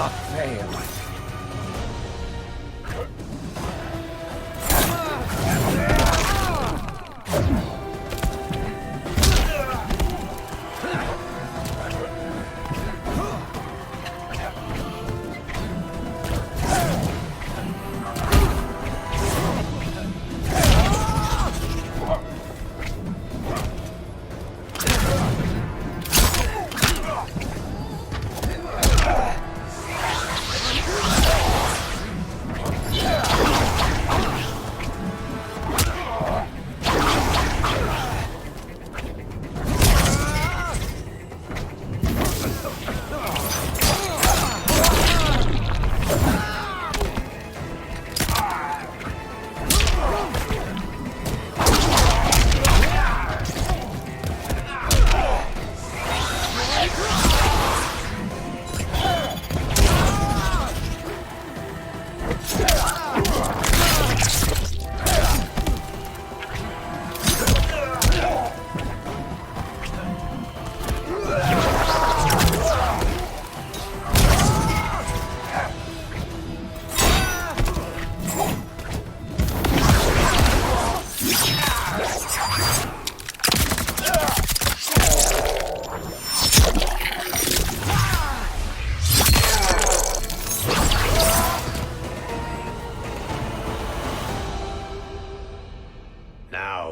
cannot fail.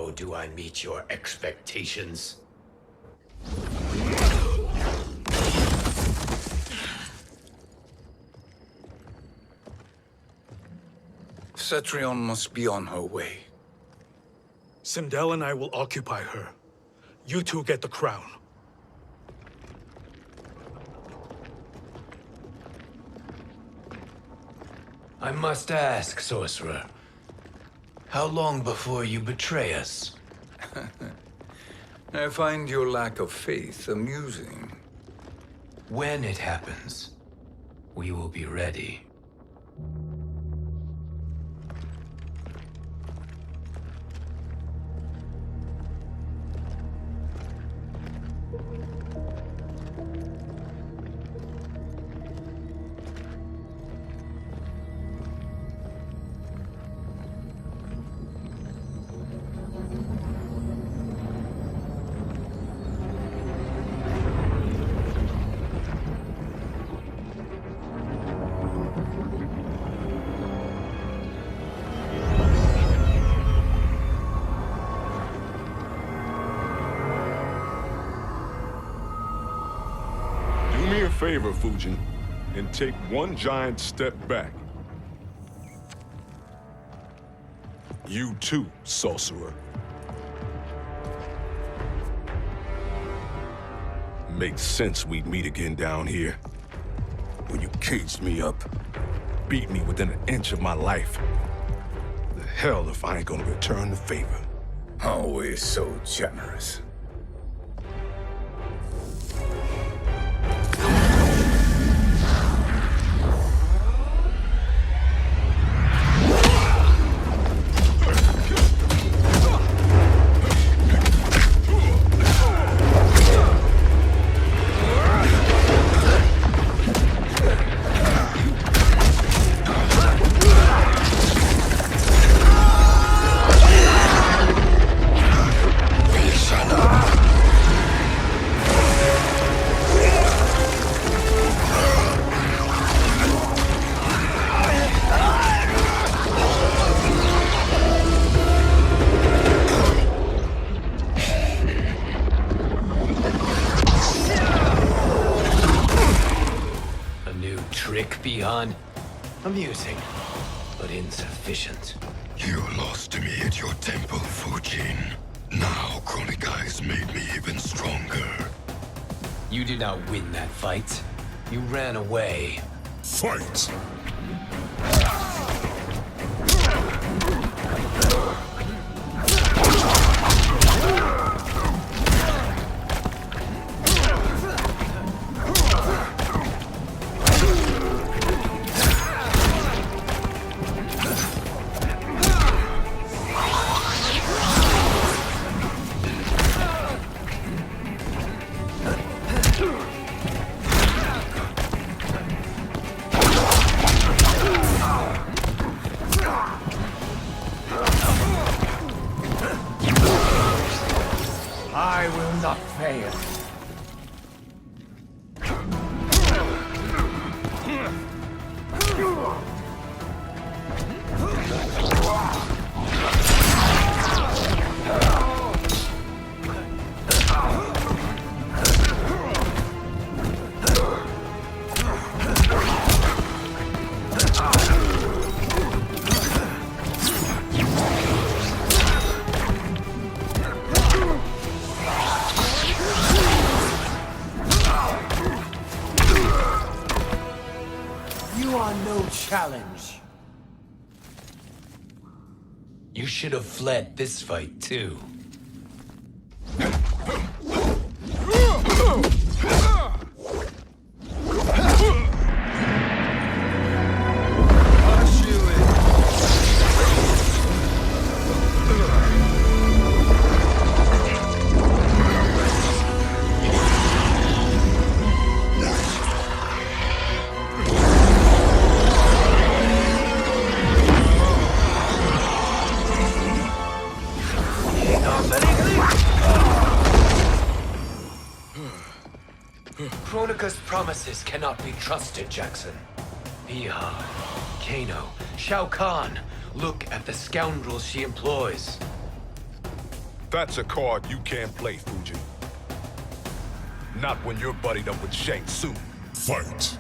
How do I meet your expectations? Cetrion must be on her way. Sindel and I will occupy her. You two get the crown. I must ask, sorcerer. How long before you betray us? I find your lack of faith amusing. When it happens, we will be ready. Do me a favor, Fujin, and take one giant step back. You too, sorcerer. Makes sense we'd meet again down here. When you caged me up, beat me within an inch of my life. The hell if I ain't gonna return the favor. Always so generous. Beyond amusing, but insufficient. You lost to me at your temple, Fujin. Now Chronic Eyes made me even stronger. You did not win that fight. You ran away. Fight! not fail. You are no challenge. You should have fled this fight, too. Kronika's promises cannot be trusted, Jackson. Bihar, Kano, Shao Kahn. Look at the scoundrels she employs. That's a card you can't play, Fujin. Not when you're buddied up with Shang Tsung. Fight.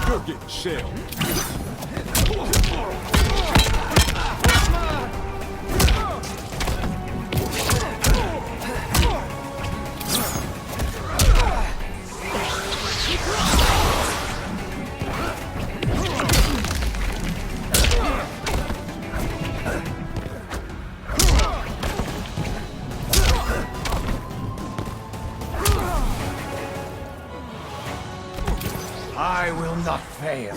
You're getting shelled. I will not fail.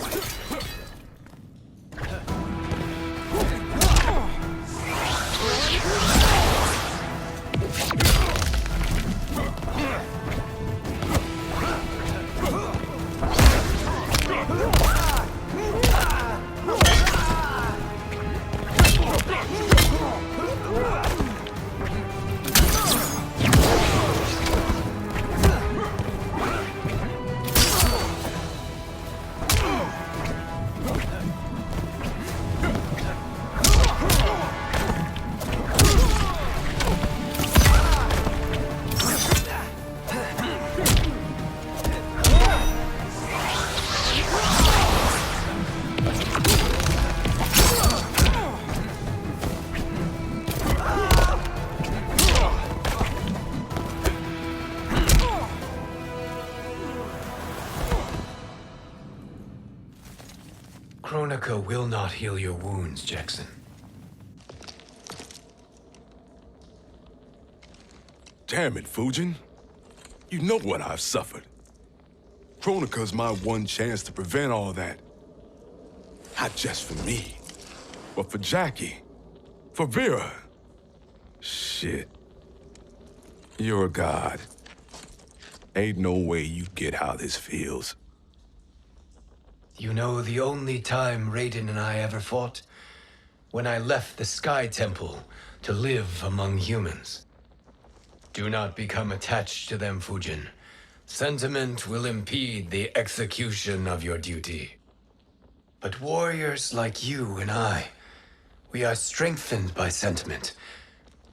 Kronika will not heal your wounds, Jackson. Damn it, Fujin. You know what I've suffered. Kronika's my one chance to prevent all that. Not just for me, but for Jackie, for Vera. Shit. You're a god. Ain't no way you get how this feels. You know the only time Raiden and I ever fought? When I left the Sky Temple to live among humans. Do not become attached to them, Fujin. Sentiment will impede the execution of your duty. But warriors like you and I, we are strengthened by sentiment.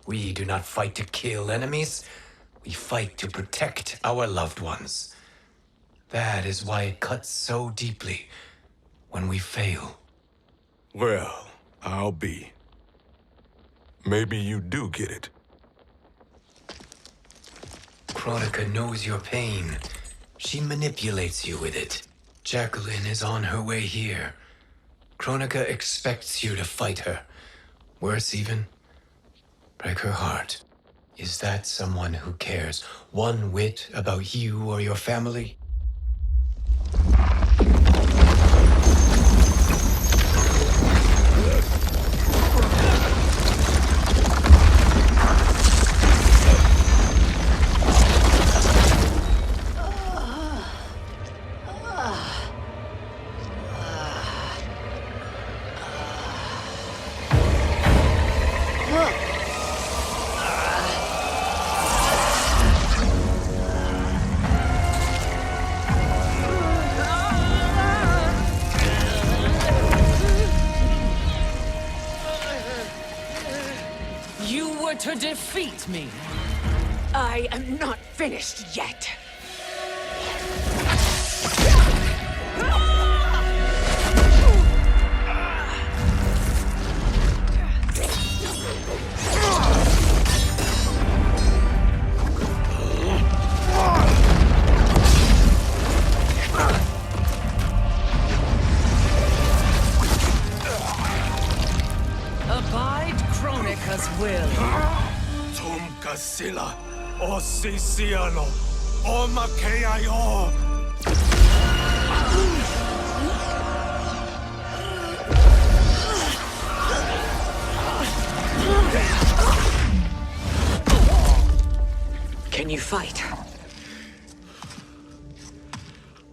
We do not fight to kill enemies. We fight to protect our loved ones. That is why it cuts so deeply when we fail. Well, I'll be. Maybe you do get it. Kronika knows your pain. She manipulates you with it. Jacqueline is on her way here. Kronika expects you to fight her. Worse even, break her heart. Is that someone who cares one whit about you or your family? defeat me. I am not finished yet. Abide Kronika's will. Tum kasila, o sisialo, o mk11. Can you fight?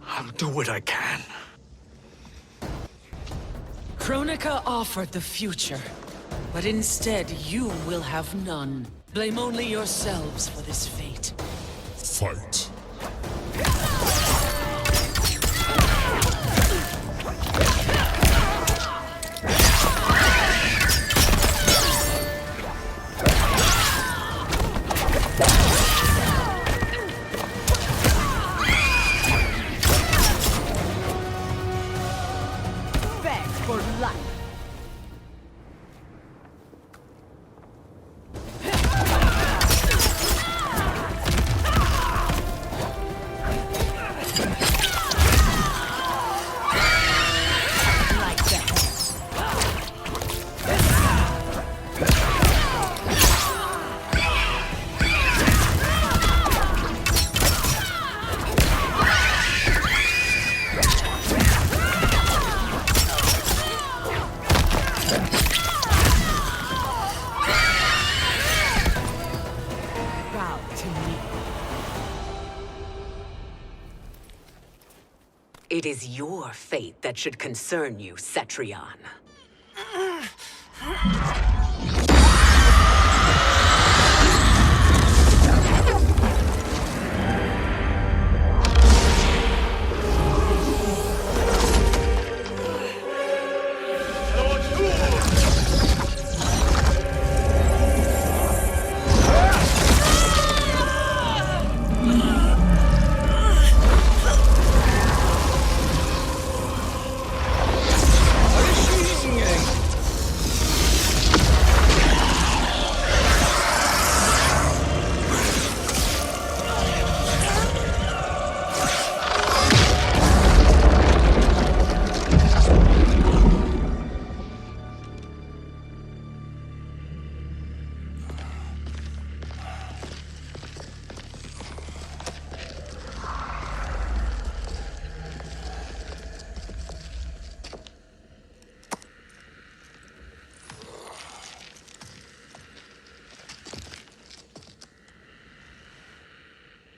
I'll do what I can. Kronika offered the future, but instead you will have none. Blame only yourselves for this fate. Fight. Beg for life. Like that. Bow to me. It is your fate that should concern you, Cetrion.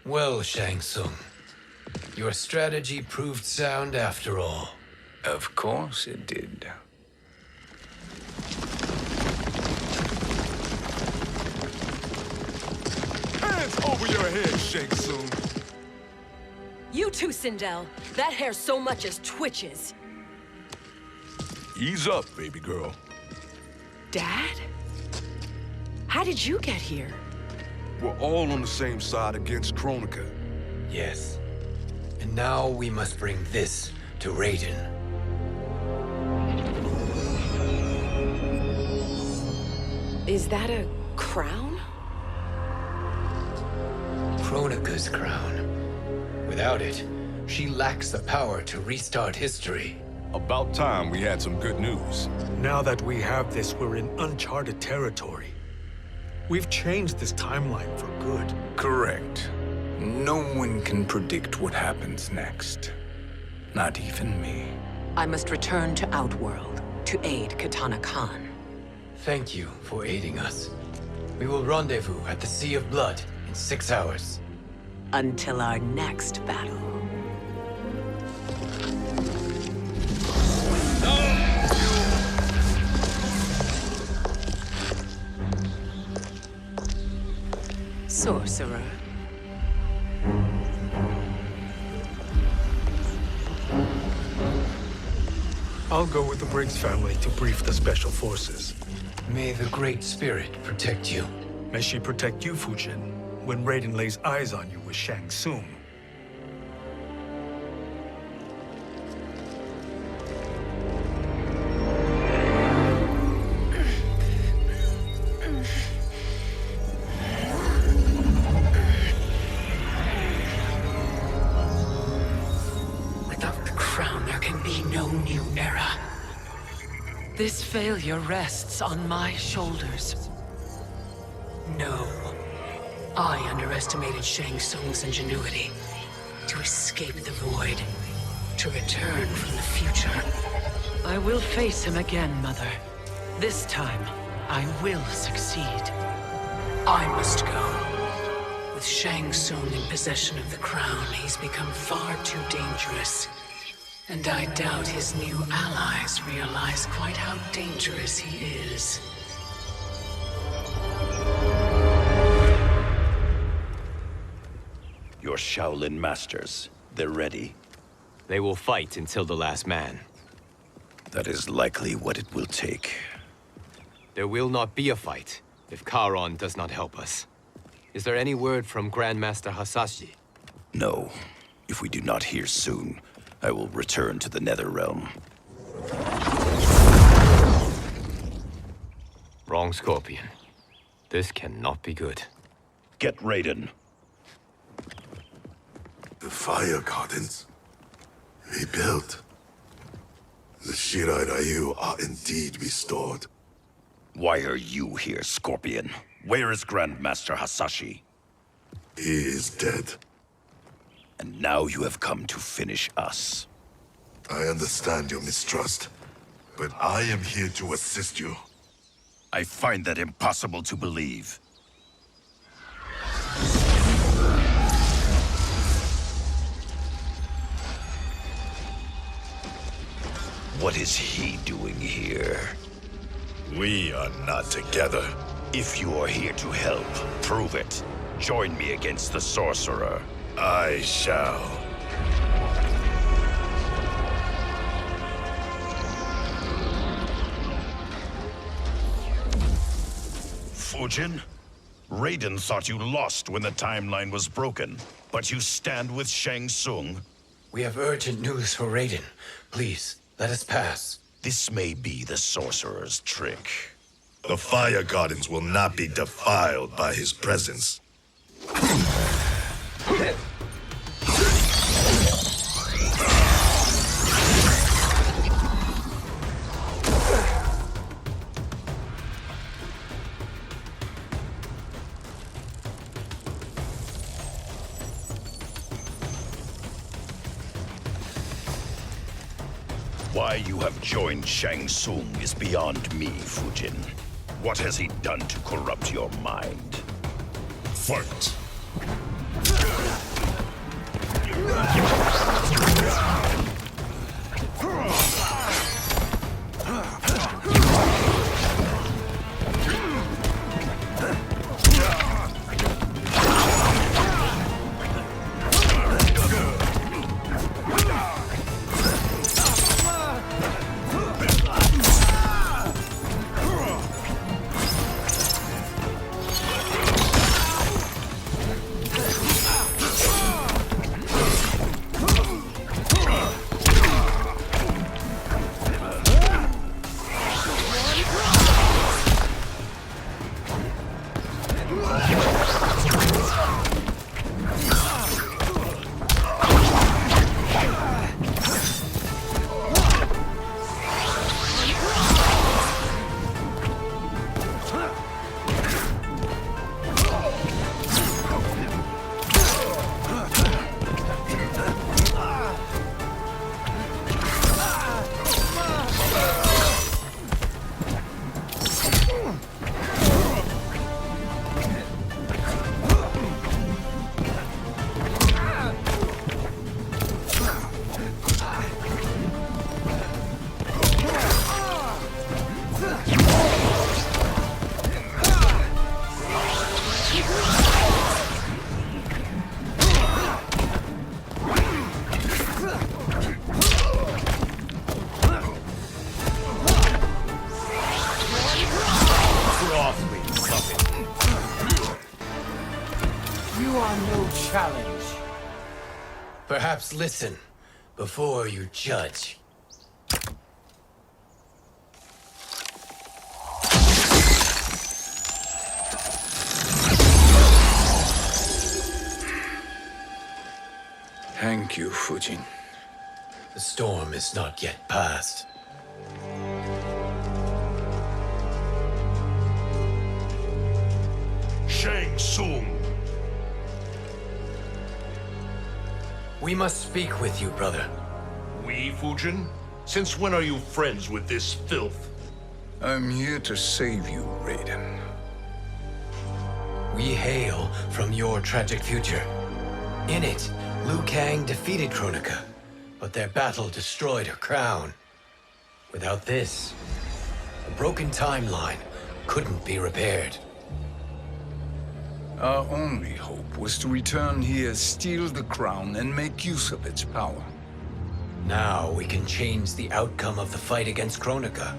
Well, Shang Tsung, your strategy proved sound after all. Of course it did. Hands over your head, Shang Tsung. You too, Sindel. That hair so much as twitches. Ease up, baby girl. Dad? How did you get here? We're all on the same side against Kronika. Yes. And now we must bring this to Raiden. Is that a crown? Kronika's crown. Without it, she lacks the power to restart history. About time we had some good news. Now that we have this, we're in uncharted territory. We've changed this timeline for good. Correct. No one can predict what happens next. Not even me. I must return to Outworld to aid Katana Khan. Thank you for aiding us. We will rendezvous at the Sea of Blood in 6 hours. Until our next battle. Sorcerer. I'll go with the Briggs family to brief the Special Forces. May the Great Spirit protect you. May she protect you, Fujin, when Raiden lays eyes on you with Shang Tsung. Without the crown, there can be no new era. This failure rests on my shoulders. No. I underestimated Shang Tsung's ingenuity. To escape the void. To return from the future. I will face him again, Mother. This time, I will succeed. I must go. With Shang Tsung in possession of the crown, he's become far too dangerous. And I doubt his new allies realize quite how dangerous he is. Your Shaolin masters, they're ready. They will fight until the last man. That is likely what it will take. There will not be a fight if Charon does not help us. Is there any word from Grandmaster Hasashi? No. If we do not hear soon, I will return to the Netherrealm. Wrong, Scorpion. This cannot be good. Get Raiden. The fire gardens? Rebuilt. The Shirai Ryu are indeed restored. Why are you here, Scorpion? Where is Grandmaster Hasashi? He is dead. And now you have come to finish us. I understand your mistrust, but I am here to assist you. I find that impossible to believe. What is he doing here? We are not together. If you are here to help, prove it. Join me against the sorcerer. I shall. Fujin? Raiden thought you lost when the timeline was broken, but you stand with Shang Tsung. We have urgent news for Raiden. Please, let us pass. This may be the sorcerer's trick. The fire gardens will not be defiled by his presence. Why you have joined Shang Tsung is beyond me, Fujin. What has he done to corrupt your mind? Fight! Perhaps listen before you judge. Thank you, Fujin. The storm is not yet past. Shang Tsung! We must speak with you, brother. We, Fujin? Since when are you friends with this filth? I'm here to save you, Raiden. We hail from your tragic future. In it, Liu Kang defeated Kronika, but their battle destroyed her crown. Without this, a broken timeline couldn't be repaired. Our only hope was to return here, steal the crown, and make use of its power. Now we can change the outcome of the fight against Kronika.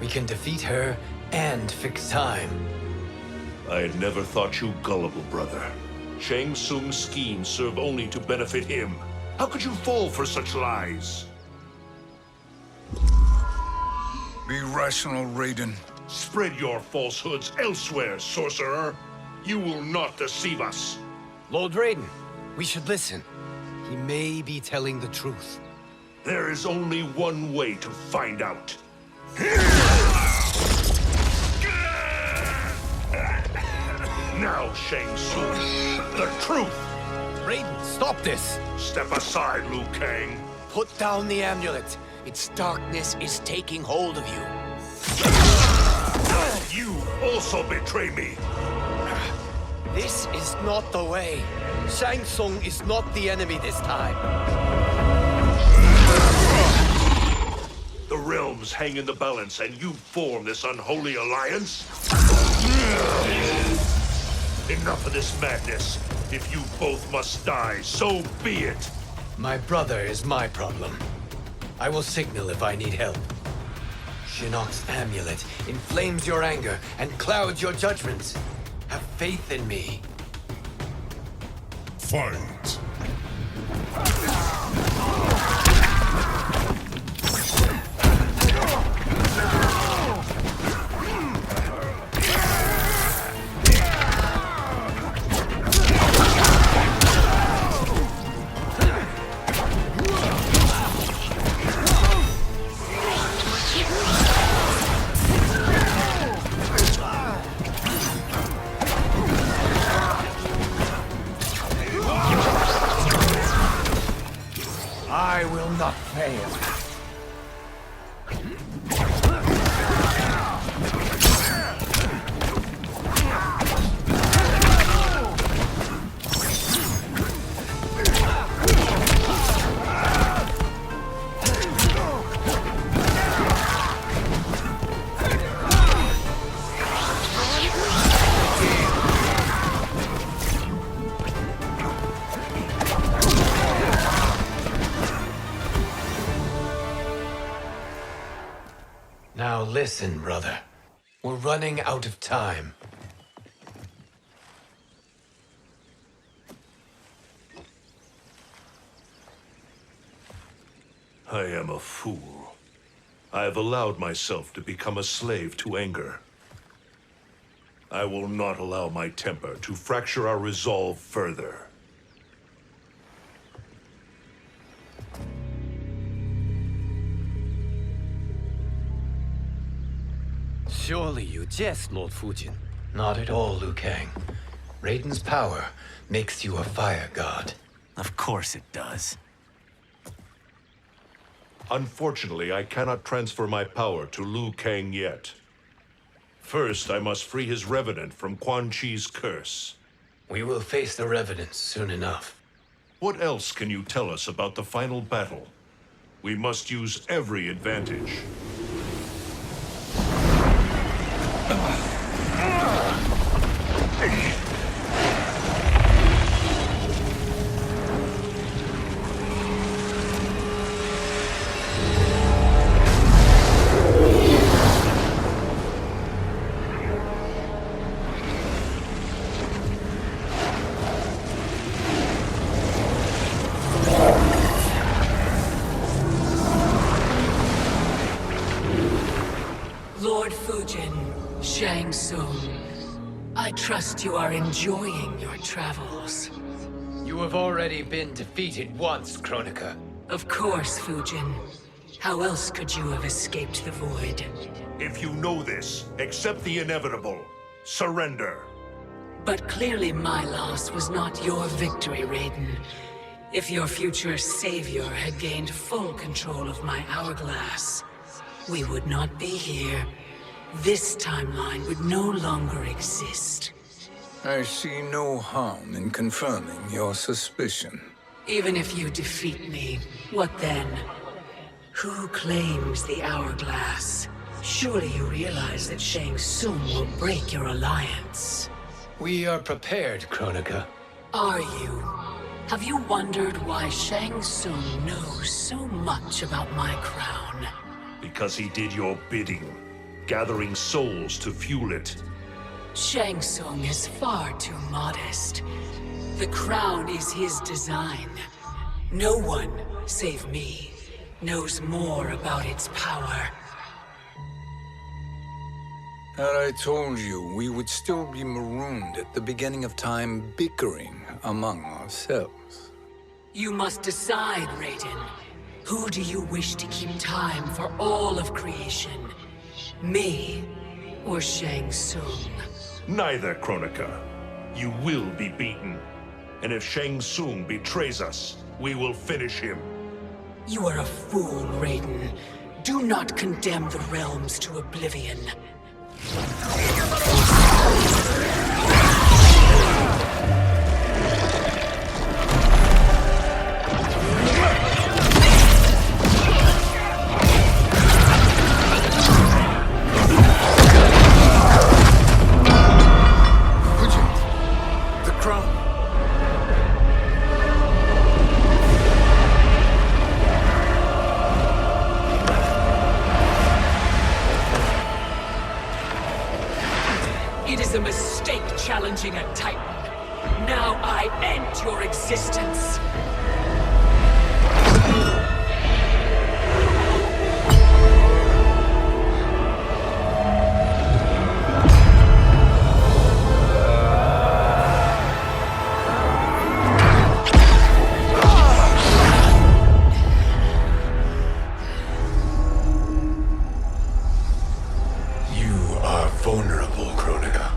We can defeat her and fix time. I had never thought you gullible, brother. Shang Tsung's schemes serve only to benefit him. How could you fall for such lies? Be rational, Raiden. Spread your falsehoods elsewhere, sorcerer. You will not deceive us. Lord Raiden, we should listen. He may be telling the truth. There is only one way to find out. Now, Shang Tsung, the truth! Raiden, stop this! Step aside, Liu Kang. Put down the amulet. Its darkness is taking hold of you. You also betray me. This is not the way. Shang Tsung is not the enemy this time. The realms hang in the balance, and you form this unholy alliance? Enough of this madness. If you both must die, so be it. My brother is my problem. I will signal if I need help. Shinnok's amulet inflames your anger and clouds your judgments. Have faith in me. Fight! I will not fail. Now listen, brother. We're running out of time. I am a fool. I have allowed myself to become a slave to anger. I will not allow my temper to fracture our resolve further. Surely you jest, Lord Fujin. Not at all, Liu Kang. Raiden's power makes you a fire god. Of course it does. Unfortunately, I cannot transfer my power to Liu Kang yet. First, I must free his revenant from Quan Chi's curse. We will face the Revenants soon enough. What else can you tell us about the final battle? We must use every advantage. Shang Tsung, I trust you are enjoying your travels. You have already been defeated once, Kronika. Of course, Fujin. How else could you have escaped the void? If you know this, accept the inevitable. Surrender. But clearly my loss was not your victory, Raiden. If your future savior had gained full control of my hourglass, we would not be here. This timeline would no longer exist. I see no harm in confirming your suspicion. Even if you defeat me, what then? Who claims the hourglass? Surely you realize that Shang Tsung will break your alliance. We are prepared, Kronika. Are you? Have you wondered why Shang Tsung knows so much about my crown? Because he did your bidding, gathering souls to fuel it. Shang Tsung is far too modest. The crown is his design. No one, save me, knows more about its power. Had I told you, we would still be marooned at the beginning of time, bickering among ourselves. You must decide, Raiden. Who do you wish to keep time for all of creation? Me or Shang Tsung? Neither, Kronika. You will be beaten. And if Shang Tsung betrays us, we will finish him. You are a fool, Raiden. Do not condemn the realms to oblivion. The crown. It is a mistake challenging a Titan. Now I end your existence. You are vulnerable, Kronika.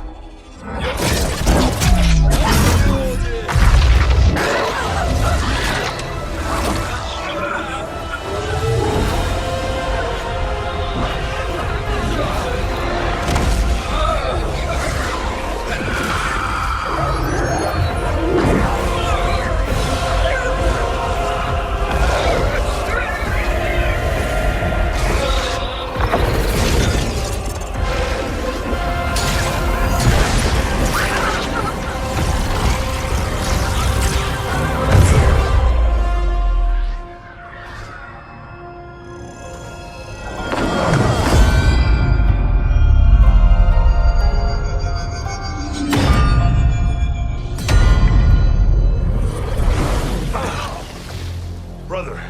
Brother,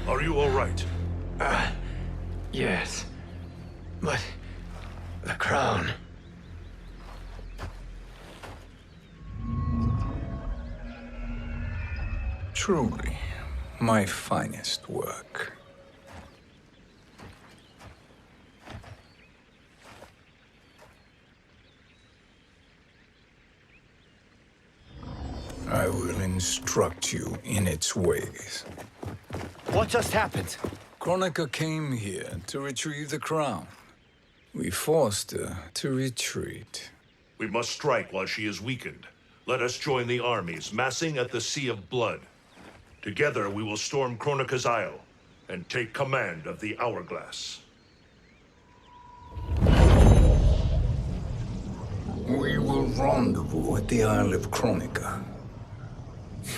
are you all right? Yes. But the crown. Truly, my finest work. I will instruct you in its ways. What just happened? Kronika came here to retrieve the crown. We forced her to retreat. We must strike while she is weakened. Let us join the armies, massing at the Sea of Blood. Together we will storm Kronika's Isle and take command of the Hourglass. We will rendezvous at the Isle of Kronika.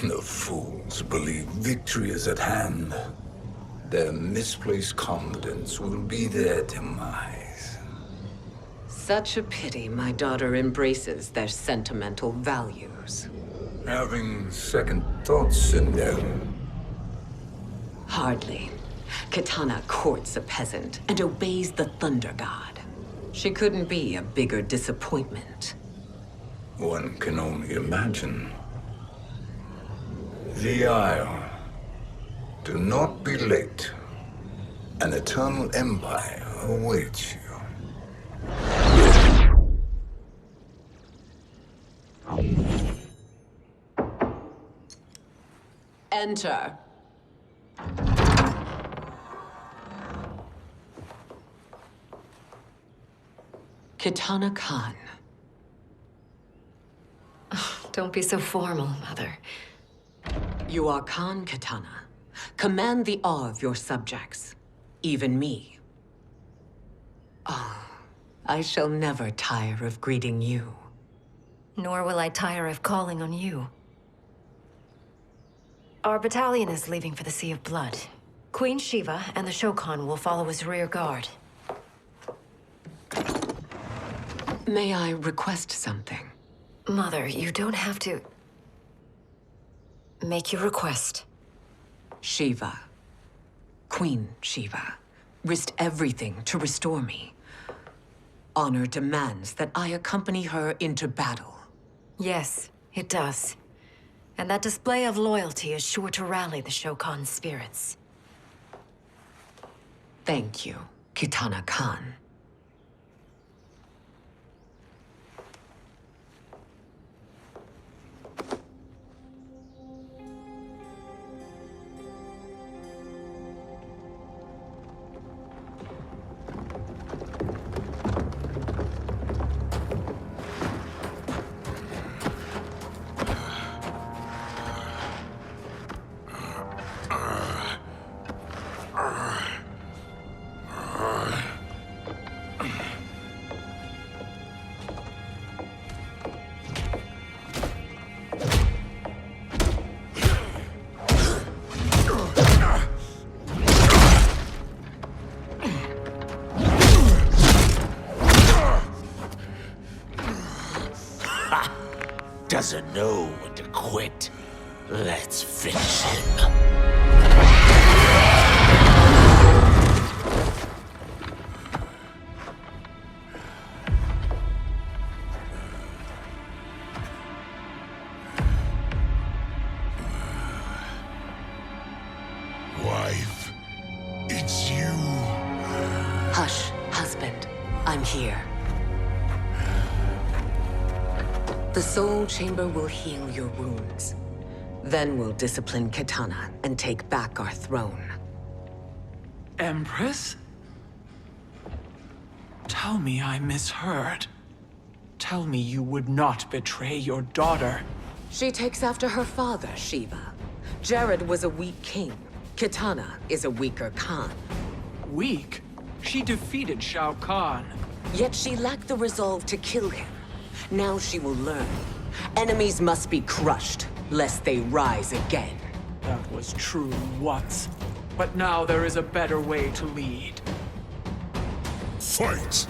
The fools believe victory is at hand. Their misplaced confidence will be their demise. Such a pity my daughter embraces their sentimental values. Having second thoughts, Sindel. Hardly. Kitana courts a peasant and obeys the Thunder God. She couldn't be a bigger disappointment. One can only imagine. The Isle. Do not be late. An eternal empire awaits you. Enter. Kitana Khan. Don't be so formal, Mother. You are Khan Kitana. Command the awe of your subjects. Even me. Oh, I shall never tire of greeting you. Nor will I tire of calling on you. Our battalion is leaving for the Sea of Blood. Queen Shiva and the Shokan will follow as rear guard. May I request something? Mother, you don't have to... make your request. Shiva. Queen Shiva. Risked everything to restore me. Honor demands that I accompany her into battle. Yes, it does. And that display of loyalty is sure to rally the Shokan's spirits. Thank you, Kitana Khan. Doesn't know when to quit. Let's finish him. Wife, it's you. Hush, husband. I'm here. The Soul Chamber will heal your wounds. Then we'll discipline Kitana and take back our throne. Empress? Tell me I misheard. Tell me you would not betray your daughter. She takes after her father, Shiva. Jared was a weak king. Kitana is a weaker Khan. Weak? She defeated Shao Kahn. Yet she lacked the resolve to kill him. Now she will learn. Enemies must be crushed, lest they rise again. That was true once. But now there is a better way to lead. Fight!